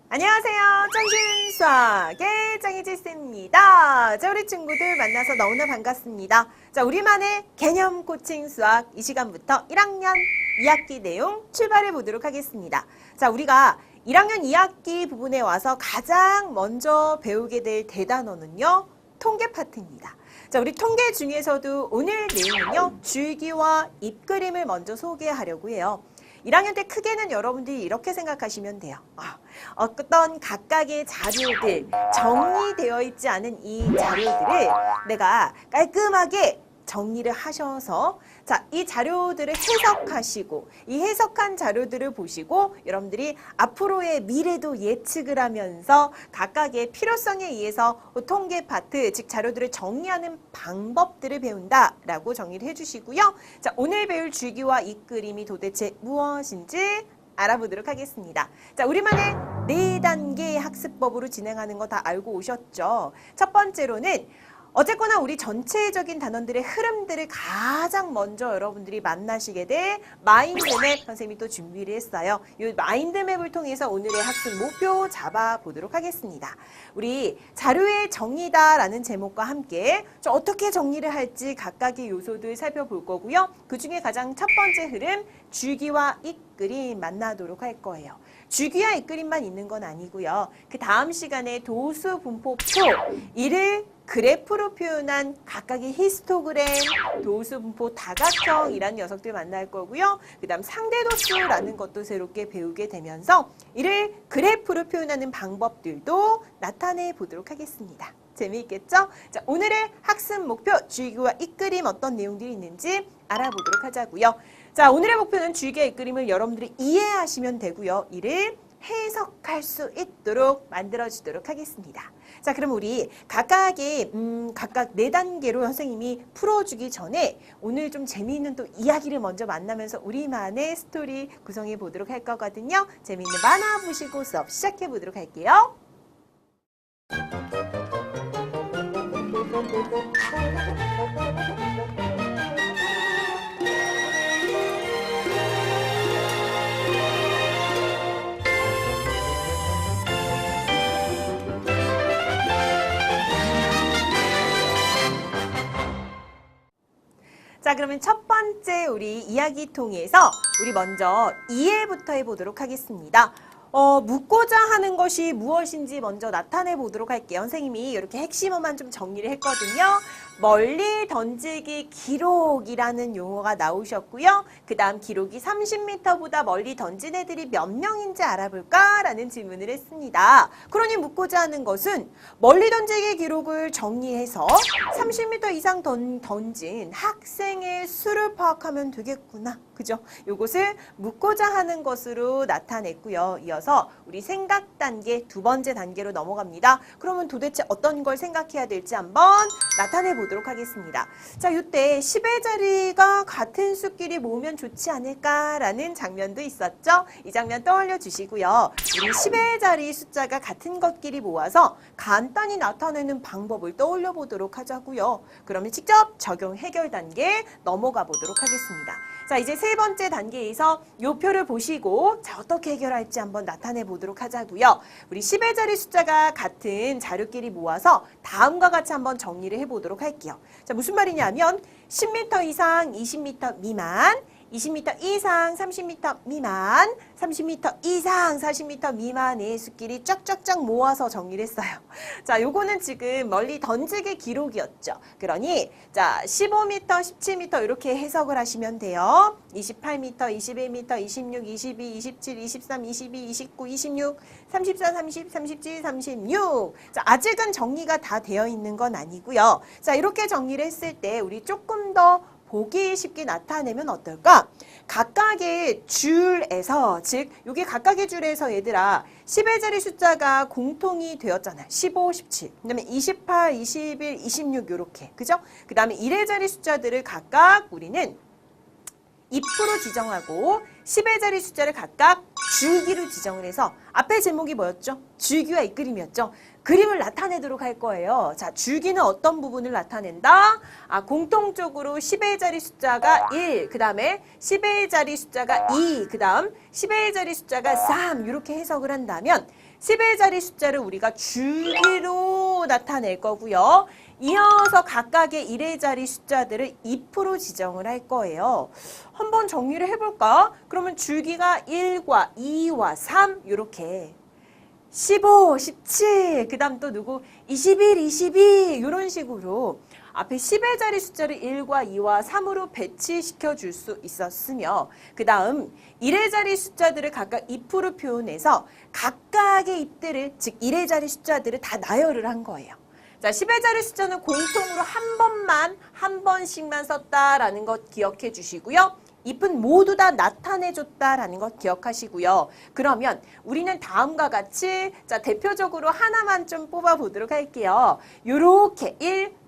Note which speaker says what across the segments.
Speaker 1: 안녕하세요. 짱진 수학의 짱이지스입니다. 자, 우리 친구들 만나서 너무나 반갑습니다. 자, 우리만의 개념 코칭 수학 이 시간부터 1학년 2학기 내용 출발해 보도록 하겠습니다. 자, 우리가 1학년 2학기 부분에 와서 가장 먼저 배우게 될 대단어는요, 통계 파트입니다. 자, 우리 통계 중에서도 오늘 내용은요, 줄기와 입그림을 먼저 소개하려고 해요. 1학년 때 크게는 여러분들이 이렇게 생각하시면 돼요. 어떤 각각의 자료들, 정리되어 있지 않은 이 자료들을 내가 깔끔하게 정리를 하셔서 자, 이 자료들을 해석하시고 이 해석한 자료들을 보시고 여러분들이 앞으로의 미래도 예측을 하면서 각각의 필요성에 의해서 통계 파트, 즉 자료들을 정리하는 방법들을 배운다라고 정리를 해주시고요. 자, 오늘 배울 줄기와 입그림이 도대체 무엇인지 알아보도록 하겠습니다. 자, 우리만의 4단계 학습법으로 진행하는 거 다 알고 오셨죠? 첫 번째로는 어쨌거나 우리 전체적인 단원들의 흐름들을 가장 먼저 여러분들이 만나시게 될 마인드맵 선생님이 또 준비를 했어요. 이 마인드맵을 통해서 오늘의 학습 목표 잡아보도록 하겠습니다. 우리 자료의 정리다라는 제목과 함께 어떻게 정리를 할지 각각의 요소들 살펴볼 거고요. 그중에 가장 첫 번째 흐름, 줄기와 입그림 만나도록 할 거예요. 줄기와 입그림만 있는 건 아니고요. 그 다음 시간에 도수, 분포, 표, 이를 그래프로 표현한 각각의 히스토그램, 도수, 분포, 다각형이라는 녀석들 만날 거고요. 그 다음 상대도수라는 것도 새롭게 배우게 되면서 이를 그래프로 표현하는 방법들도 나타내 보도록 하겠습니다. 재미있겠죠? 자, 오늘의 학습 목표, 줄기와 입그림 어떤 내용들이 있는지 알아보도록 하자고요. 자, 오늘의 목표는 줄기와 입그림을 여러분들이 이해하시면 되고요. 이를 해석할 수 있도록 만들어주도록 하겠습니다. 자, 그럼 우리 각각의 각각 4단계로 선생님이 풀어주기 전에 오늘 좀 재미있는 또 이야기를 먼저 만나면서 우리만의 스토리 구성해 보도록 할 거거든요. 재미있는 만화 보시고 수업 시작해 보도록 할게요. 자, 그러면 첫 번째 우리 이야기 통해서 우리 먼저 이해부터 해보도록 하겠습니다. 묻고자 하는 것이 무엇인지 먼저 나타내 보도록 할게요. 선생님이 이렇게 핵심어만 좀 정리를 했거든요. 멀리 던지기 기록이라는 용어가 나오셨고요. 그 다음 기록이 30m보다 멀리 던진 애들이 몇 명인지 알아볼까? 라는 질문을 했습니다. 그러니 묻고자 하는 것은 멀리 던지기 기록을 정리해서 30m 이상 던진 학생의 수를 파악하면 되겠구나. 그죠? 요것을 묻고자 하는 것으로 나타냈고요. 이어서 우리 생각 단계, 두 번째 단계로 넘어갑니다. 그러면 도대체 어떤 걸 생각해야 될지 한번 나타내 보도록 하겠습니다. 자, 이때 10의 자리가 같은 수끼리 모으면 좋지 않을까라는 장면도 있었죠? 이 장면 떠올려 주시고요. 우리 10의 자리 숫자가 같은 것끼리 모아서 간단히 나타내는 방법을 떠올려 보도록 하자고요. 그러면 직접 적용 해결 단계 넘어가 보도록 하겠습니다. 자, 이제 세 번째 단계에서 요 표를 보시고 자, 어떻게 해결할지 한번 나타내 보도록 하자고요. 우리 10의 자리 숫자가 같은 자료끼리 모아서 다음과 같이 한번 정리를 해보도록 할게요. 자, 무슨 말이냐면 10m 이상 20m 미만, 20m 이상 30m 미만, 30m 이상 40m 미만의 수끼리 쫙쫙쫙 모아서 정리를 했어요. 자, 요거는 지금 멀리 던지기 기록이었죠. 그러니 자, 15m, 17m 이렇게 해석을 하시면 돼요. 28m, 21m, 26, 22, 27, 23, 22, 29, 26, 34, 30, 37, 36. 자, 아직은 정리가 다 되어 있는 건 아니고요. 자, 이렇게 정리를 했을 때 우리 조금 더 보기 쉽게 나타내면 어떨까? 각각의 줄에서, 즉 여기 각각의 줄에서 얘들아 10의 자리 숫자가 공통이 되었잖아요. 15, 17, 그 다음에 28, 21, 26 이렇게, 그죠? 그 다음에 1의 자리 숫자들을 각각 우리는 잎으로 지정하고 10의 자리 숫자를 각각 줄기로 지정을 해서 앞에 제목이 뭐였죠? 줄기와 잎그림이었죠. 그림을 나타내도록 할 거예요. 자, 줄기는 어떤 부분을 나타낸다? 공통적으로 10의 자리 숫자가 1, 그 다음에 10의 자리 숫자가 2, 그 다음 10의 자리 숫자가 3 이렇게 해석을 한다면 10의 자리 숫자를 우리가 줄기로 나타낼 거고요. 이어서 각각의 1의 자리 숫자들을 잎으로 지정을 할 거예요. 한번 정리를 해볼까? 그러면 줄기가 1과 2와 3 이렇게 15, 17, 그 다음 또 누구? 21, 22 이런 식으로 앞에 10의 자리 숫자를 1과 2와 3으로 배치시켜 줄 수 있었으며 그 다음 1의 자리 숫자들을 각각 잎으로 표현해서 각각의 잎들을 즉 1의 자리 숫자들을 다 나열을 한 거예요. 자, 10의 자리 숫자는 공통으로 한 번씩만 썼다라는 것 기억해 주시고요. 잎은 모두 다 나타내줬다라는 것 기억하시고요. 그러면 우리는 다음과 같이 자 대표적으로 하나만 좀 뽑아보도록 할게요. 요렇게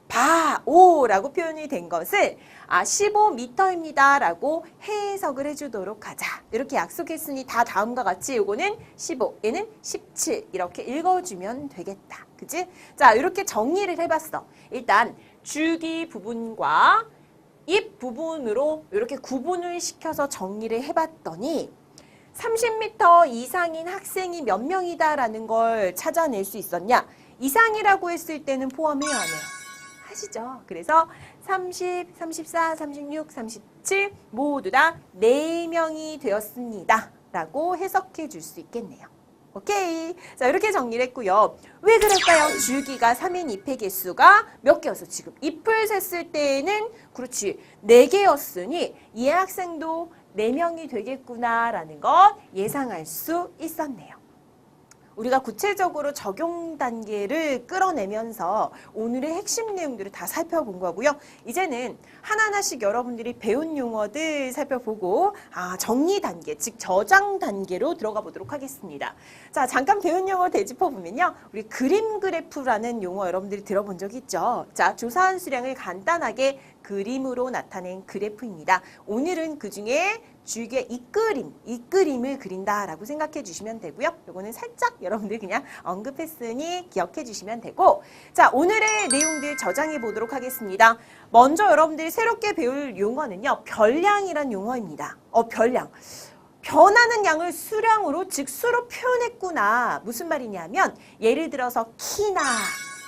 Speaker 1: 1바오라고 표현이 된 것을 15m입니다 라고 해석을 해주도록 하자. 이렇게 약속했으니 다 다음과 같이 요거는 15, 얘는 17 이렇게 읽어주면 되겠다. 그치? 자, 이렇게 정리를 해봤어. 일단 줄기 부분과 잎 부분으로 이렇게 구분을 시켜서 정리를 해봤더니 30m 이상인 학생이 몇 명이다라는 걸 찾아낼 수 있었냐? 이상이라고 했을 때는 포함해야 안 해요. 하시죠. 그래서 30, 34, 36, 37 모두 다 4명이 되었습니다. 라고 해석해 줄 수 있겠네요. 오케이. 자, 이렇게 정리를 했고요. 왜 그럴까요? 줄기가 3인 잎의 개수가 몇 개였어? 지금 잎을 셌을 때에는 그렇지 4개였으니 이 학생도 4명이 되겠구나라는 것 예상할 수 있었네요. 우리가 구체적으로 적용 단계를 끌어내면서 오늘의 핵심 내용들을 다 살펴본 거고요. 이제는 하나하나씩 여러분들이 배운 용어들 살펴보고 정리 단계, 즉 저장 단계로 들어가 보도록 하겠습니다. 자, 잠깐 배운 용어 되짚어 보면요. 우리 그림 그래프라는 용어 여러분들이 들어본 적 있죠? 자, 조사한 수량을 간단하게 그림으로 나타낸 그래프입니다. 오늘은 그중에 줄기의 잎그림을 그린다라고 생각해 주시면 되고요. 요거는 살짝 여러분들 그냥 언급했으니 기억해 주시면 되고 자, 오늘의 내용들 저장해 보도록 하겠습니다. 먼저 여러분들이 새롭게 배울 용어는요. 별량이란 용어입니다. 별량. 변하는 양을 수량으로 즉 수로 표현했구나. 무슨 말이냐면 예를 들어서 키나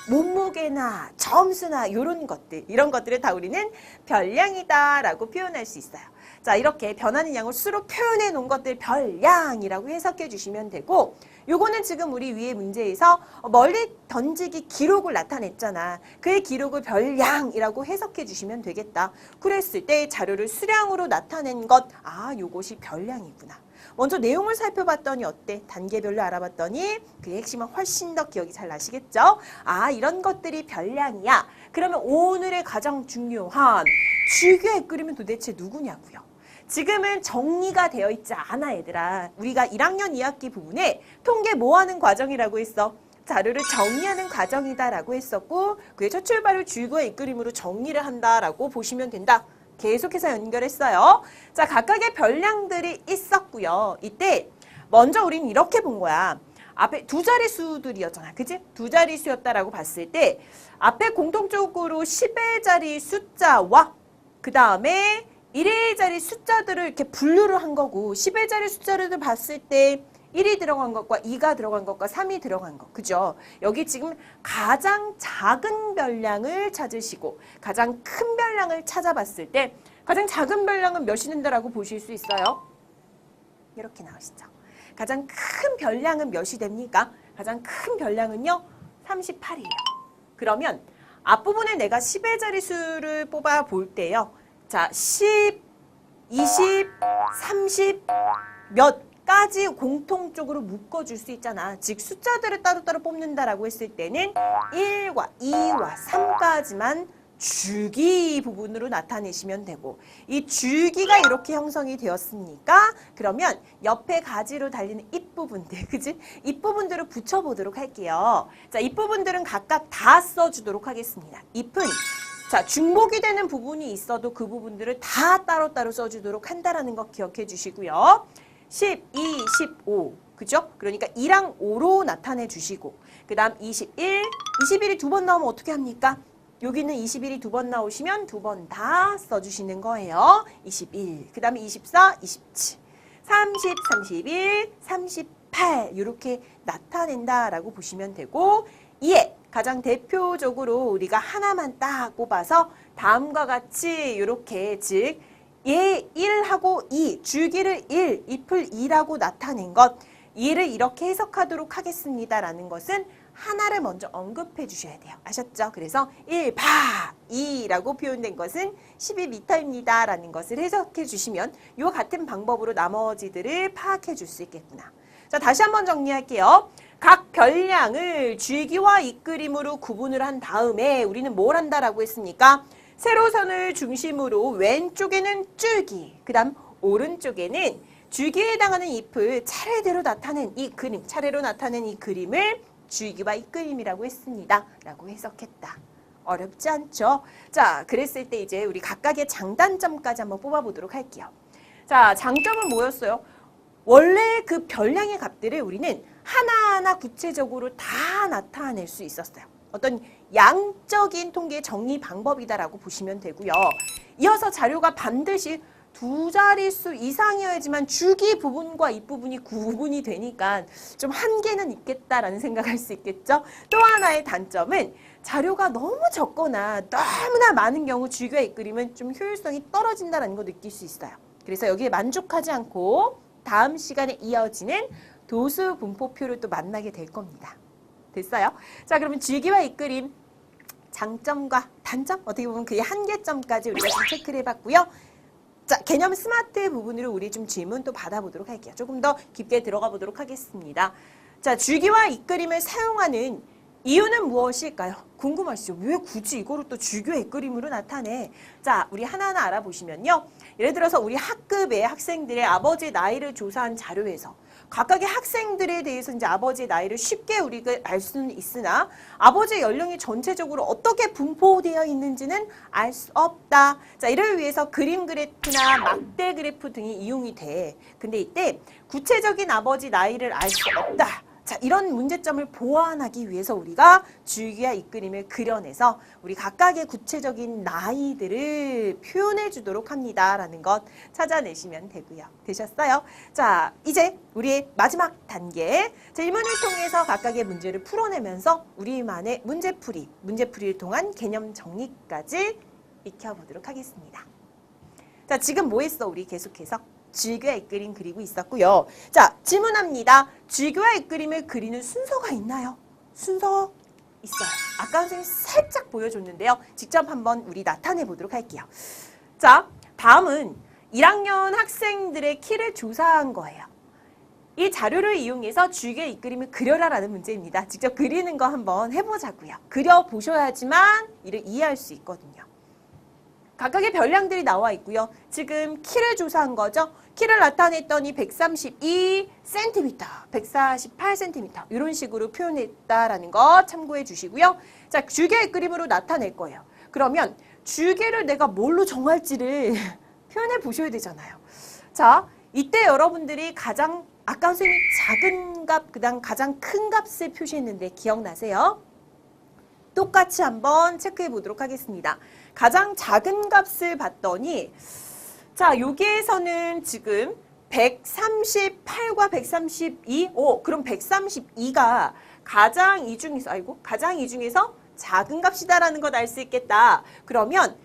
Speaker 1: 몸무게나 점수나 이런 것들, 이런 것들을 다 우리는 별량이다라고 표현할 수 있어요. 자, 이렇게 변하는 양을 수로 표현해 놓은 것들 별량이라고 해석해 주시면 되고 요거는 지금 우리 위에 문제에서 멀리 던지기 기록을 나타냈잖아. 그의 기록을 별량이라고 해석해 주시면 되겠다. 그랬을 때 자료를 수량으로 나타낸 것, 요것이 별량이구나. 먼저 내용을 살펴봤더니 어때? 단계별로 알아봤더니 그의 핵심은 훨씬 더 기억이 잘 나시겠죠? 이런 것들이 별량이야. 그러면 오늘의 가장 중요한 줄기와 잎그림은 도대체 누구냐고요? 지금은 정리가 되어 있지 않아, 얘들아. 우리가 1학년 2학기 부분에 통계 모아하는 과정이라고 했어. 자료를 정리하는 과정이다라고 했었고 그의 첫 출발을 줄기와 잎그림으로 정리를 한다라고 보시면 된다. 계속해서 연결했어요. 자, 각각의 별량들이 있었고요. 이때 먼저 우리는 이렇게 본 거야. 앞에 두 자릿수들이었잖아. 그치? 두 자릿수였다라고 봤을 때 앞에 공통적으로 10의 자리 숫자와 그 다음에 1의 자리 숫자들을 이렇게 분류를 한 거고 10의 자리 숫자를 봤을 때 1이 들어간 것과 2가 들어간 것과 3이 들어간 것. 그죠? 여기 지금 가장 작은 별량을 찾으시고 가장 큰 별량을 찾아봤을 때 가장 작은 별량은 몇이 된다라고 보실 수 있어요? 이렇게 나오시죠. 가장 큰 별량은 몇이 됩니까? 가장 큰 별량은요. 38이에요. 그러면 앞부분에 내가 10의 자릿수를 뽑아 볼 때요. 자, 10, 20, 30, 몇 까지 공통적으로 묶어줄 수 있잖아. 즉 숫자들을 따로따로 뽑는다라고 했을 때는 1과 2와 3까지만 줄기 부분으로 나타내시면 되고 이 줄기가 이렇게 형성이 되었으니까 그러면 옆에 가지로 달리는 잎부분들, 그치? 잎부분들을 붙여보도록 할게요. 자, 잎부분들은 각각 다 써주도록 하겠습니다. 잎은 자, 중복이 되는 부분이 있어도 그 부분들을 다 따로따로 써주도록 한다라는 거 기억해 주시고요. 12, 15, 그죠? 그러니까 2랑 5로 나타내 주시고 그 다음 21, 21이 두 번 나오면 어떻게 합니까? 여기는 21이 두 번 나오시면 두 번 다 써주시는 거예요. 21, 그 다음에 24, 27, 30, 31, 38 이렇게 나타낸다라고 보시면 되고 이에 가장 대표적으로 우리가 하나만 딱 꼽아서 다음과 같이 이렇게 즉 예 1하고 2, 줄기를 1, 잎을 2라고 나타낸 것 이를 이렇게 해석하도록 하겠습니다라는 것은 하나를 먼저 언급해 주셔야 돼요. 아셨죠? 그래서 1바 2라고 표현된 것은 12m입니다. 라는 것을 해석해 주시면 이 같은 방법으로 나머지들을 파악해 줄 수 있겠구나. 자, 다시 한번 정리할게요. 각 별량을 줄기와 잎그림으로 구분을 한 다음에 우리는 뭘 한다라고 했습니까? 세로선을 중심으로 왼쪽에는 줄기, 그 다음 오른쪽에는 줄기에 해당하는 잎을 차례대로 나타낸 이 그림, 차례로 나타낸 이 그림을 줄기와 잎그림이라고 했습니다. 라고 해석했다. 어렵지 않죠? 자, 그랬을 때 이제 우리 각각의 장단점까지 한번 뽑아보도록 할게요. 자, 장점은 뭐였어요? 원래 그 별량의 값들을 우리는 하나하나 구체적으로 다 나타낼 수 있었어요. 어떤 양적인 통계 정리 방법이다라고 보시면 되고요. 이어서 자료가 반드시 두 자릿수 이상이어야지만 줄기 부분과 잎부분이 구분이 되니까 좀 한계는 있겠다라는 생각할 수 있겠죠. 또 하나의 단점은 자료가 너무 적거나 너무나 많은 경우 줄기와 잎그림은 좀 효율성이 떨어진다는 거 느낄 수 있어요. 그래서 여기에 만족하지 않고 다음 시간에 이어지는 도수 분포표를 또 만나게 될 겁니다. 됐어요? 자, 그러면 줄기와 잎그림 장점과 단점 어떻게 보면 그의 한계점까지 우리가 좀 체크를 해봤고요. 자, 개념 스마트 부분으로 우리 좀 질문 또 받아보도록 할게요. 조금 더 깊게 들어가 보도록 하겠습니다. 자, 줄기와 잎그림을 사용하는 이유는 무엇일까요? 궁금하시죠? 왜 굳이 이거를 또 줄기와 잎그림으로 나타내? 자, 우리 하나하나 알아보시면요. 예를 들어서 우리 학급의 학생들의 아버지의 나이를 조사한 자료에서 각각의 학생들에 대해서 이제 아버지의 나이를 쉽게 우리가 알 수는 있으나 아버지의 연령이 전체적으로 어떻게 분포되어 있는지는 알 수 없다. 자, 이를 위해서 그림 그래프나 막대 그래프 등이 이용이 돼. 근데 이때 구체적인 아버지 나이를 알 수 없다. 자, 이런 문제점을 보완하기 위해서 우리가 줄기와 잎그림을 그려내서 우리 각각의 구체적인 나이들을 표현해 주도록 합니다라는 것 찾아내시면 되고요. 되셨어요? 자, 이제 우리의 마지막 단계 질문을 통해서 각각의 문제를 풀어내면서 우리만의 문제풀이를 통한 개념 정리까지 익혀보도록 하겠습니다. 자, 지금 뭐 했어? 우리 계속해서 줄기와 잎그림 그리고 있었고요. 자, 질문합니다. 줄기와 잎그림을 그리는 순서가 있나요? 순서 있어요. 아까 선생님이 살짝 보여줬는데요. 직접 한번 우리 나타내 보도록 할게요. 자, 다음은 1학년 학생들의 키를 조사한 거예요. 이 자료를 이용해서 줄기와 잎그림을 그려라라는 문제입니다. 직접 그리는 거 한번 해보자고요. 그려보셔야지만 이를 이해할 수 있거든요. 각각의 별량들이 나와 있고요. 지금 키를 조사한 거죠. 키를 나타냈더니 132cm, 148cm 이런 식으로 표현했다라는 거 참고해 주시고요. 자, 줄기와 잎그림으로 나타낼 거예요. 그러면 줄기를 내가 뭘로 정할지를 표현해 보셔야 되잖아요. 자, 이때 여러분들이 가장 아까 선생님이 작은 값, 그다음 가장 큰 값을 표시했는데 기억나세요? 똑같이 한번 체크해 보도록 하겠습니다. 가장 작은 값을 봤더니 자, 여기에서는 지금 138과 132, 그럼 132가 가장 이 중에서 작은 값이다라는 걸 알 수 있겠다. 그러면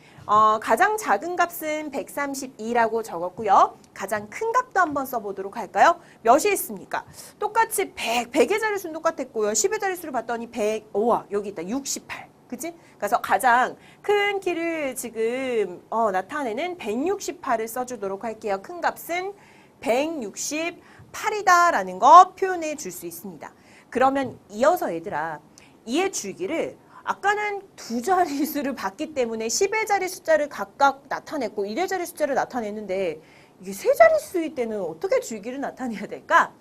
Speaker 1: 가장 작은 값은 132라고 적었고요. 가장 큰 값도 한번 써보도록 할까요? 몇이 있습니까? 똑같이 100의 자릿수는 똑같았고요. 10의 자릿수를 봤더니 100, 여기 있다. 68. 그치? 그래서 가장 큰 키를 지금 나타내는 168을 써주도록 할게요. 큰 값은 168이다라는 거 표현해 줄 수 있습니다. 그러면 이어서 얘들아, 이의 줄기를 아까는 두 자릿수를 봤기 때문에 10의 자리 숫자를 각각 나타냈고 1의 자리 숫자를 나타냈는데 이게 세 자릿수일 때는 어떻게 줄기를 나타내야 될까?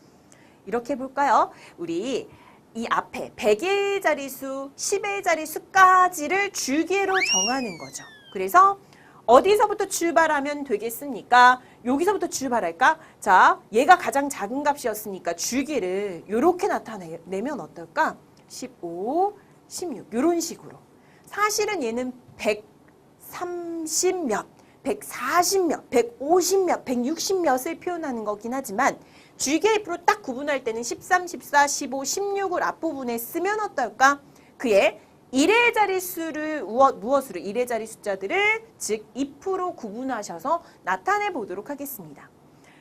Speaker 1: 이렇게 해볼까요? 우리 이 앞에 100의 자리수, 10의 자리수까지를 주기로 정하는 거죠. 그래서 어디서부터 출발하면 되겠습니까? 여기서부터 출발할까? 자, 얘가 가장 작은 값이었으니까 주기를 이렇게 나타내면 어떨까? 15, 16 이런 식으로. 사실은 얘는 130 몇, 140 몇, 150 몇, 160 몇을 표현하는 거긴 하지만 주기의 입으로 딱 구분할 때는 13, 14, 15, 16을 앞부분에 쓰면 어떨까? 그의 1의 자릿수를 무엇으로 1의 자리 숫자들을 즉 if로 구분하셔서 나타내 보도록 하겠습니다.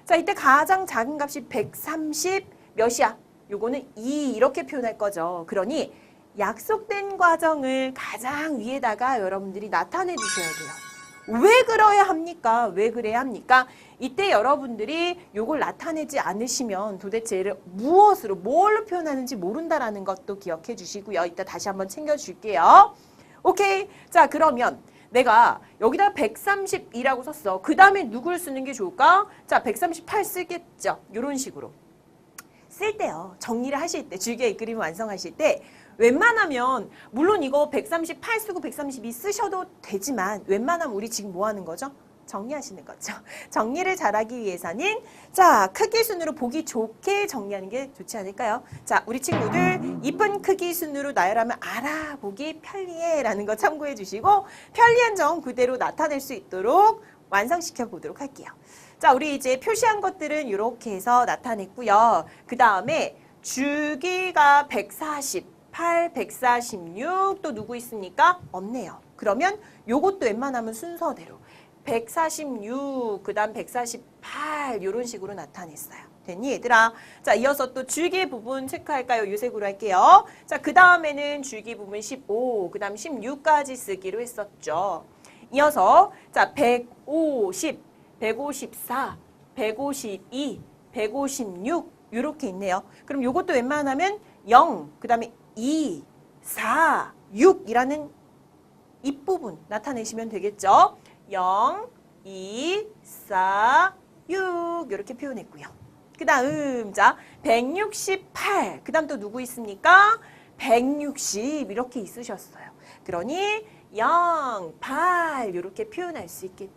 Speaker 1: 자, 이때 가장 작은 값이 130 몇이야? 요거는 2 이렇게 표현할 거죠. 그러니 약속된 과정을 가장 위에다가 여러분들이 나타내 주셔야 돼요. 왜 그래야 합니까? 왜 그래야 합니까? 이때 여러분들이 요걸 나타내지 않으시면 도대체 얘를 무엇으로, 뭘로 표현하는지 모른다라는 것도 기억해 주시고요. 이따 다시 한번 챙겨줄게요. 오케이. 자, 그러면 내가 여기다 132라고 썼어. 그 다음에 누굴 쓰는 게 좋을까? 자, 138 쓰겠죠. 이런 식으로. 쓸 때요. 정리를 하실 때, 줄기의 그림 완성하실 때 웬만하면 물론 이거 138 쓰고 132 쓰셔도 되지만 웬만하면 우리 지금 뭐 하는 거죠? 정리하시는 거죠. 정리를 잘하기 위해서는 자, 크기 순으로 보기 좋게 정리하는 게 좋지 않을까요? 자, 우리 친구들 이쁜 크기 순으로 나열하면 알아보기 편리해 라는 거 참고해 주시고 편리한 점 그대로 나타낼 수 있도록 완성시켜 보도록 할게요. 자, 우리 이제 표시한 것들은 이렇게 해서 나타냈고요. 그 다음에 주기가 148, 146 또 누구 있습니까? 없네요. 그러면 요것도 웬만하면 순서대로 146, 그 다음 148 이런 식으로 나타냈어요. 됐니 얘들아? 자, 이어서 또 줄기 부분 체크할까요? 유색으로 할게요. 자, 그 다음에는 줄기 부분 15, 그 다음 16까지 쓰기로 했었죠. 이어서 자, 150, 154, 152, 156 이렇게 있네요. 그럼 요것도 웬만하면 0, 그 다음에 2, 4, 6이라는 입부분 나타내시면 되겠죠. 0, 2, 4, 6 이렇게 표현했고요. 그 다음 자 168, 그 다음 또 누구 있습니까? 160 이렇게 있으셨어요. 그러니 0, 8 이렇게 표현할 수 있겠지.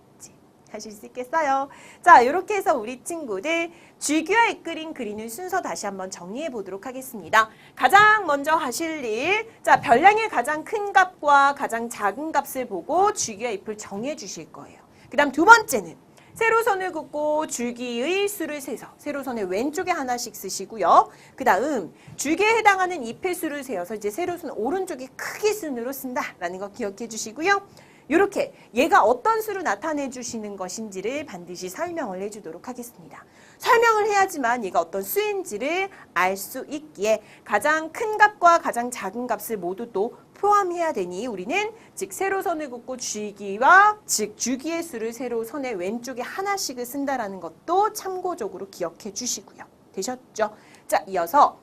Speaker 1: 하실 수 있겠어요? 자, 이렇게 해서 우리 친구들 주기와 이끌인 그리는 순서 다시 한번 정리해 보도록 하겠습니다. 가장 먼저 하실 일, 자, 별량의 가장 큰 값과 가장 작은 값을 보고 주기와 잎을 정해 주실 거예요. 그 다음 두 번째는 세로선을 긋고 줄기의 수를 세서 세로선의 왼쪽에 하나씩 쓰시고요. 그 다음 줄기에 해당하는 잎의 수를 세어서 이제 세로선 오른쪽에 크기 순으로 쓴다라는 거 기억해 주시고요. 이렇게 얘가 어떤 수로 나타내 주시는 것인지를 반드시 설명을 해주도록 하겠습니다. 설명을 해야지만 얘가 어떤 수인지를 알 수 있기에 가장 큰 값과 가장 작은 값을 모두 또 포함해야 되니 우리는 즉 세로선을 긋고 줄기와 즉 줄기의 수를 세로선의 왼쪽에 하나씩을 쓴다라는 것도 참고적으로 기억해 주시고요. 되셨죠? 자, 이어서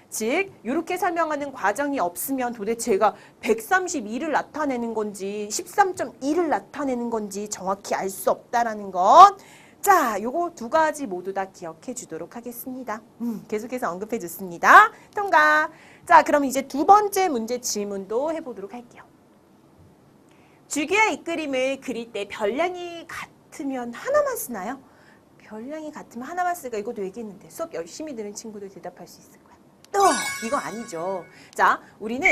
Speaker 1: 즉 이렇게 설명하는 과정이 없으면 도대체 얘가 132를 나타내는 건지 13.2를 나타내는 건지 정확히 알 수 없다라는 것. 자, 요거 두 가지 모두 다 기억해 주도록 하겠습니다. 계속해서 언급해 줬습니다. 통과. 자, 그럼 이제 두 번째 문제 질문도 해보도록 할게요. 줄기와 잇그림을 그릴 때 별량이 같으면 하나만 쓰나요? 별량이 같으면 하나만 쓸까? 이것도 얘기했는데 수업 열심히 들은 친구들 대답할 수 있을 거야. 이거 아니죠. 자, 우리는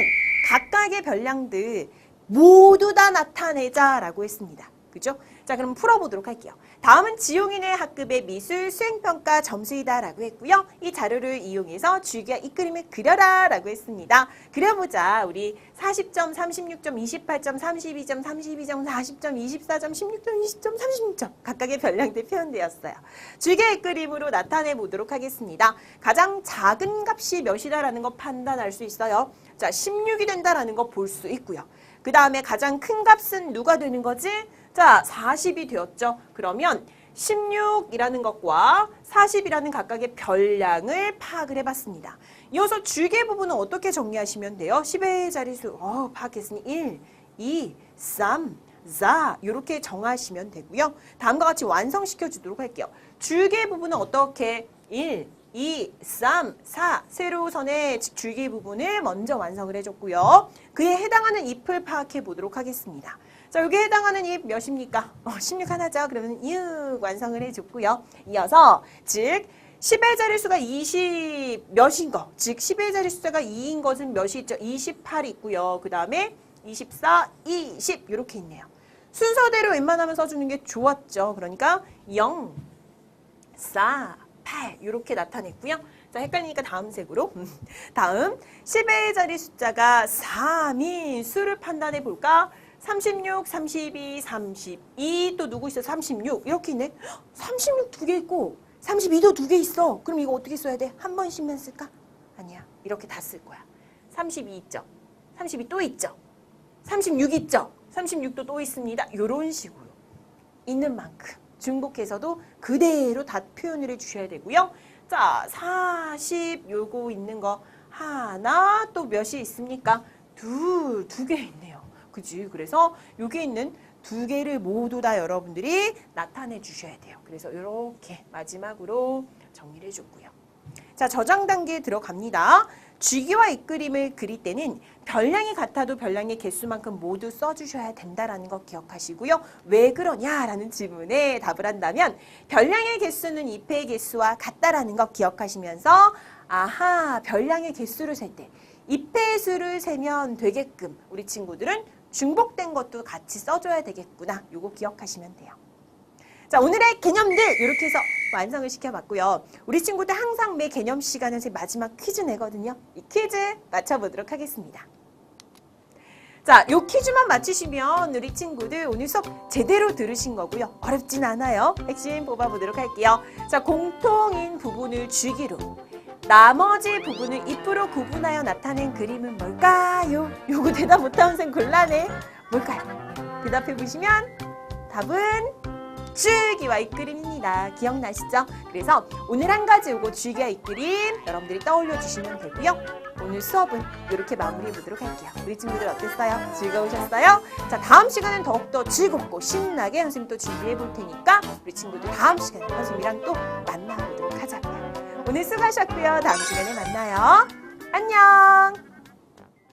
Speaker 1: 각각의 별량들 모두 다 나타내자라고 했습니다. 그죠? 자, 그럼 풀어보도록 할게요. 다음은 지용인의 학급의 미술 수행평가 점수이다라고 했고요. 이 자료를 이용해서 줄기와 잇그림을 그려라 라고 했습니다. 그려보자. 우리 40점, 36점, 28점, 32점, 32점, 40점, 24점, 16점, 20점, 36점 각각의 별량들 표현되었어요. 줄기와 잇그림으로 나타내 보도록 하겠습니다. 가장 작은 값이 몇이다라는 거 판단할 수 있어요. 자, 16이 된다라는 거 볼 수 있고요. 그 다음에 가장 큰 값은 누가 되는 거지? 자, 40이 되었죠. 그러면 16이라는 것과 40이라는 각각의 별량을 파악을 해봤습니다. 이어서 줄기 부분은 어떻게 정리하시면 돼요? 10의 자리수 파악했으니 1, 2, 3, 4 이렇게 정하시면 되고요. 다음과 같이 완성시켜 주도록 할게요. 줄기 부분은 어떻게 1, 2, 3, 4 세로선의 줄기 부분을 먼저 완성을 해줬고요. 그에 해당하는 잎을 파악해 보도록 하겠습니다. 자, 여기에 해당하는 잎 몇입니까? 16 하나죠. 그러면 6 완성을 해줬고요. 이어서 즉 10의 자릿수가 20 몇인 거, 즉 10의 자릿수가 2인 것은 몇이 있죠? 28 있고요. 그 다음에 24, 20 이렇게 있네요. 순서대로 웬만하면 써주는 게 좋았죠. 그러니까 0, 4, 8 이렇게 나타냈고요. 자, 헷갈리니까 다음 색으로. 다음 10의 자리 숫자가 3인 수를 판단해 볼까? 36, 32, 32 또 누구 있어? 36 이렇게 있네. 36 두 개 있고 32도 두 개 있어. 그럼 이거 어떻게 써야 돼? 한 번씩만 쓸까? 아니야. 이렇게 다 쓸 거야. 32 있죠. 32 또 있죠. 36 있죠. 36도 또 있습니다. 이런 식으로 있는 만큼 중복해서도 그대로 다 표현을 해주셔야 되고요. 자, 40 요거 있는 거 하나 또 몇이 있습니까? 두 개 있네요. 그지? 그래서 여기 있는 두 개를 모두 다 여러분들이 나타내 주셔야 돼요. 그래서 이렇게 마지막으로 정리를 해줬고요. 자, 저장 단계에 들어갑니다. 쥐기와 잇그림을 그릴 때는 별량이 같아도 별량의 개수만큼 모두 써주셔야 된다라는 거 기억하시고요. 왜 그러냐라는 질문에 답을 한다면 별량의 개수는 잎의 개수와 같다라는 거 기억하시면서 아하, 별량의 개수를 셀 때 잎의 수를 세면 되게끔 우리 친구들은 중복된 것도 같이 써줘야 되겠구나. 요거 기억하시면 돼요. 자, 오늘의 개념들 이렇게 해서 완성을 시켜봤고요. 우리 친구들 항상 매 개념 시간에서 마지막 퀴즈 내거든요. 이 퀴즈 맞춰보도록 하겠습니다. 자, 요 퀴즈만 맞히시면 우리 친구들 오늘 수업 제대로 들으신 거고요. 어렵진 않아요. 핵심 뽑아보도록 할게요. 자, 공통인 부분을 주기로 나머지 부분을 잎으로 구분하여 나타낸 그림은 뭘까요? 요거 대답 못하는 생 곤란해. 뭘까요? 대답해 보시면 답은 줄기와 잇그림입니다. 기억나시죠? 그래서 오늘 한 가지 요거 줄기와 잇그림 여러분들이 떠올려 주시면 되고요. 오늘 수업은 이렇게 마무리해 보도록 할게요. 우리 친구들 어땠어요? 즐거우셨어요? 자, 다음 시간은 더욱더 즐겁고 신나게 선생님 또 준비해 볼 테니까 우리 친구들 다음 시간에 선생님이랑 또 만나보도록 하자고요. 오늘 수고하셨고요. 다음 시간에 만나요. 안녕.